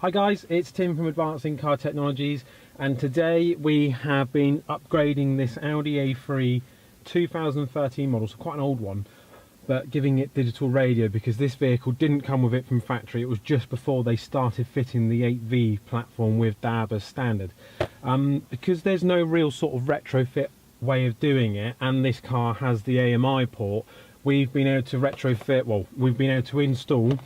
Hi guys, it's Tim from Advancing Car Technologies, and today we have been upgrading this Audi A3 2013 model, so quite an old one, but giving it digital radio because this vehicle didn't come with it from factory. It was just before they started fitting the 8V platform with DAB as standard. Because there's no real sort of retrofit way of doing it, and this car has the AMI port, we've been able to retrofit, well, we've been able to install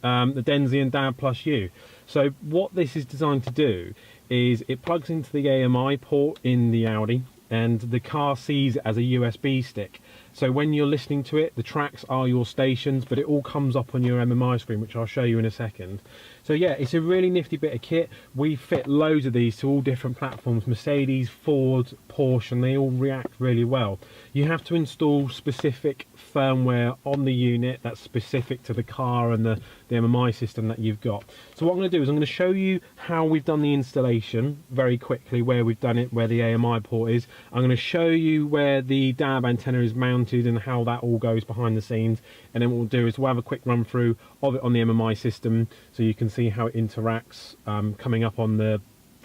the Dension DAB+U. So what this is designed to do is it plugs into the AMI port in the Audi, and the car sees it as a USB stick. So when you're listening to it, the tracks are your stations, but it all comes up on your MMI screen, which I'll show you in a second. So yeah, it's a really nifty bit of kit. We fit loads of these to all different platforms, Mercedes, Ford, Porsche, and they all react really well. You have to install specific firmware on the unit that's specific to the car and the MMI system that you've got. So what I'm going to do is I'm going to show you how we've done the installation very quickly, where we've done it, where the AMI port is. I'm going to show you where the DAB antenna is mounted and how that all goes behind the scenes, and then what we'll do is we'll have a quick run through of it on the MMI system so you can see how it interacts, coming up on the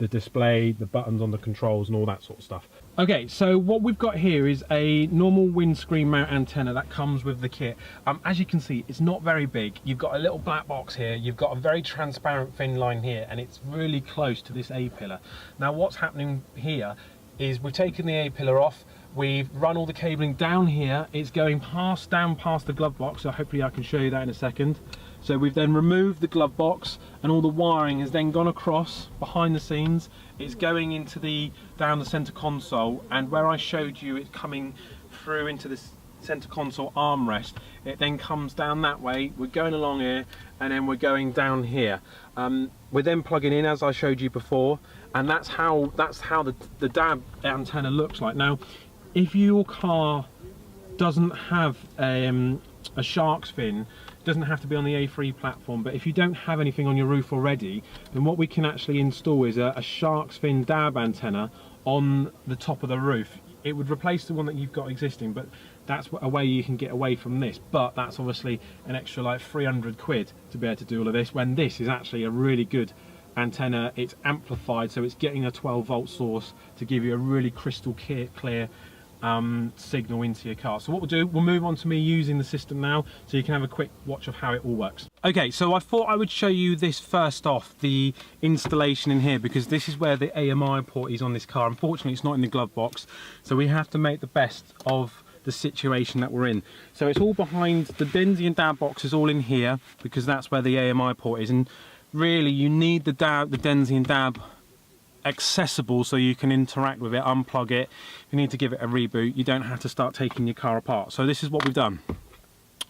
display, the buttons on the controls and all that sort of stuff. Okay, so what we've got here is a normal windscreen mount antenna that comes with the kit. As you can see, it's not very big. You've got a little black box here, you've got a very transparent thin line here, and it's really close to this A-pillar. Now what's happening here is we've taken the A-pillar off, we've run all the cabling down here, it's going down past the glove box, so hopefully I can show you that in a second. So we've then removed the glove box, and all the wiring has then gone across behind the scenes. It's going into down the center console, and where I showed you it coming through into the center console armrest, it then comes down that way. We're going along here, and then we're going down here. We're then plugging in, as I showed you before, and that's how the DAB antenna looks like. Now, if your car doesn't have a shark's fin, doesn't have to be on the A3 platform, but if you don't have anything on your roof already, then what we can actually install is a shark's fin DAB antenna on the top of the roof. It would replace the one that you've got existing, but that's a way you can get away from this. But that's obviously an extra like 300 quid to be able to do all of this, when this is actually a really good antenna. It's amplified, so it's getting a 12-volt source to give you a really crystal clear signal into your car. So what we'll do, we'll move on to me using the system now, so you can have a quick watch of how it all works. Okay, so I thought I would show you this first off, the installation in here, because this is where the AMI port is on this car. Unfortunately, it's not in the glove box, so we have to make the best of the situation that we're in. So it's all behind the Dension DAB box, is all in here, because that's where the AMI port is, and really you need the Dension DAB accessible so you can interact with it, unplug it. If you need to give it a reboot, you don't have to start taking your car apart. So this is what we've done.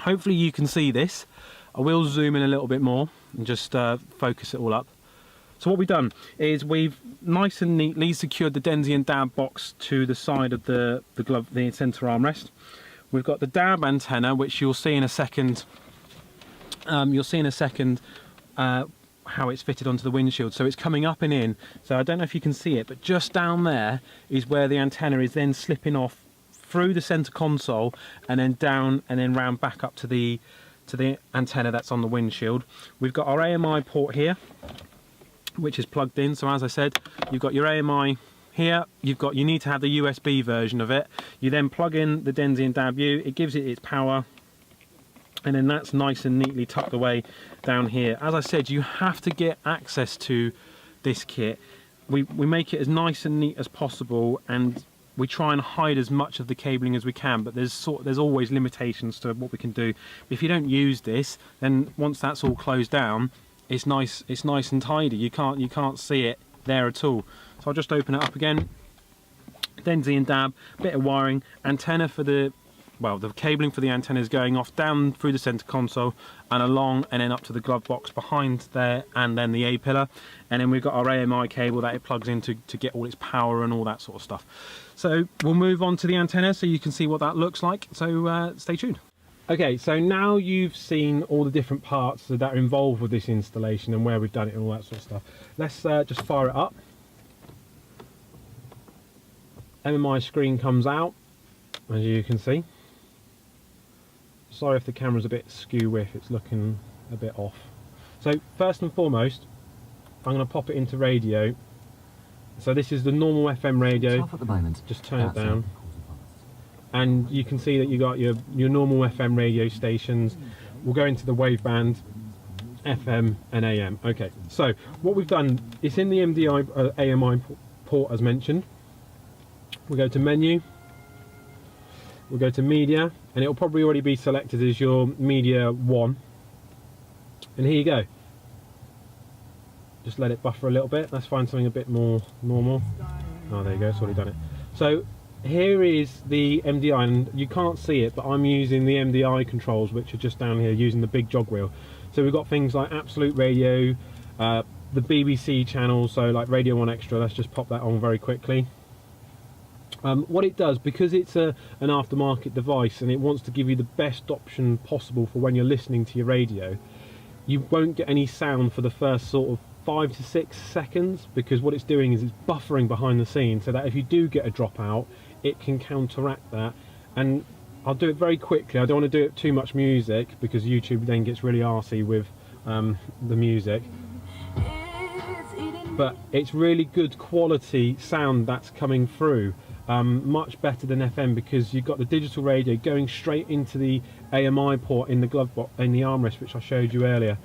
Hopefully you can see this. I will zoom in a little bit more and just focus it all up. So what we've done is we've nice and neatly secured the Dension DAB box to the side of the center armrest. We've got the DAB antenna, which you'll see in a second. How it's fitted onto the windshield, so it's coming up and in. So I don't know if you can see it, but just down there is where the antenna is then slipping off through the center console and then down and then round back up to the antenna that's on the windshield. We've got our AMI port here, which is plugged in. So as I said, you've got your AMI here, you need to have the USB version of it. You then plug in the Dension DAB+U, it gives it its power, and then that's nice and neatly tucked away down here. As I said, you have to get access to this kit. We make it as nice and neat as possible, and we try and hide as much of the cabling as we can, but there's always limitations to what we can do. If you don't use this, then once that's all closed down, it's nice and tidy. You can't see it there at all. So I'll just open it up again. Dension DAB, bit of wiring, antenna for the cabling for the antenna is going off down through the center console and along and then up to the glove box behind there, and then the A-pillar, and then we've got our AMI cable that it plugs in to get all its power and all that sort of stuff. So we'll move on to the antenna so you can see what that looks like, so stay tuned. Okay, so now you've seen all the different parts that are involved with this installation and where we've done it and all that sort of stuff. Let's just fire it up. MMI screen comes out, as you can see. Sorry if the camera's a bit skew with, it's looking a bit off. So first and foremost, I'm going to pop it into radio. So this is the normal FM radio. Tough at the moment. Just turn it down. And you can see that you got your normal FM radio stations. We'll go into the waveband, FM and AM. Okay, so what we've done, it's in the MDI AMI port as mentioned. We'll go to menu, we'll go to media, and it'll probably already be selected as your media 1. And here you go. Just let it buffer a little bit. Let's find something a bit more normal. Oh, there you go, it's already done it. So here is the MDI, and you can't see it, but I'm using the MDI controls, which are just down here using the big jog wheel. So we've got things like Absolute Radio, the BBC channels, so like Radio 1 Extra. Let's just pop that on very quickly. What it does, because it's an aftermarket device and it wants to give you the best option possible for when you're listening to your radio, you won't get any sound for the first sort of 5 to 6 seconds, because what it's doing is it's buffering behind the scenes, so that if you do get a dropout, it can counteract that. And I'll do it very quickly. I don't want to do it too much music, because YouTube then gets really arsey with the music. But it's really good quality sound that's coming through, much better than FM, because you've got the digital radio going straight into the AMI port in the glove box, in the armrest, which I showed you earlier.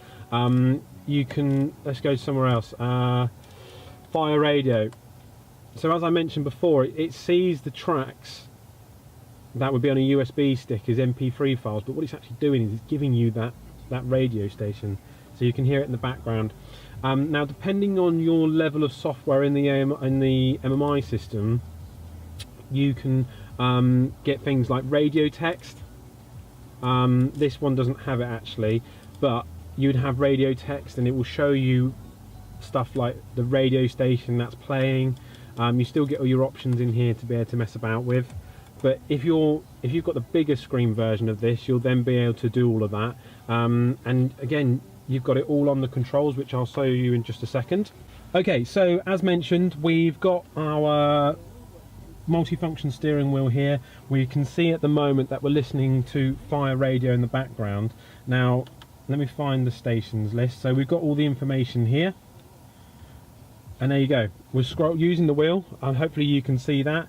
You can, let's go somewhere else, Fire Radio. So as I mentioned before, it sees the tracks that would be on a USB stick as MP3 files, but what it's actually doing is it's giving you that radio station, so you can hear it in the background. Now, depending on your level of software in the MMI system, you can get things like radio text. This one doesn't have it actually, but you'd have radio text, and it will show you stuff like the radio station that's playing. You still get all your options in here to be able to mess about with. But if you've got the bigger screen version of this, you'll then be able to do all of that. And again, you've got it all on the controls, which I'll show you in just a second. Okay, so as mentioned, we've got our multifunction steering wheel here. We can see at the moment that we're listening to Fire Radio in the background. Now, let me find the stations list. So we've got all the information here. And there you go. We'll scroll using the wheel, and hopefully you can see that.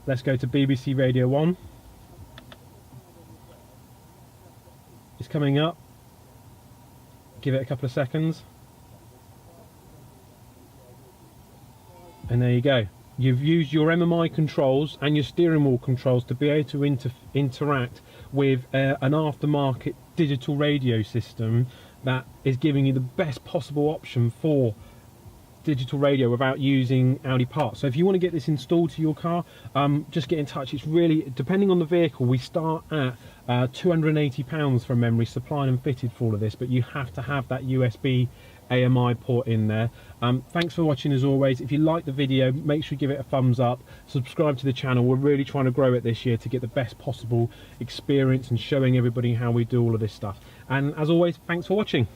Let's go to BBC Radio 1. It's coming up. Give it a couple of seconds. And there you go. You've used your MMI controls and your steering wheel controls to be able to interact with an aftermarket digital radio system that is giving you the best possible option for digital radio without using Audi parts. So if you want to get this installed to your car, just get in touch. It's really, depending on the vehicle, we start at £280 from memory, supplied and fitted for all of this, but you have to have that USB AMI port in there. Thanks for watching as always. If you like the video, make sure you give it a thumbs up, subscribe to the channel. We're really trying to grow it this year to get the best possible experience and showing everybody how we do all of this stuff. And as always, thanks for watching.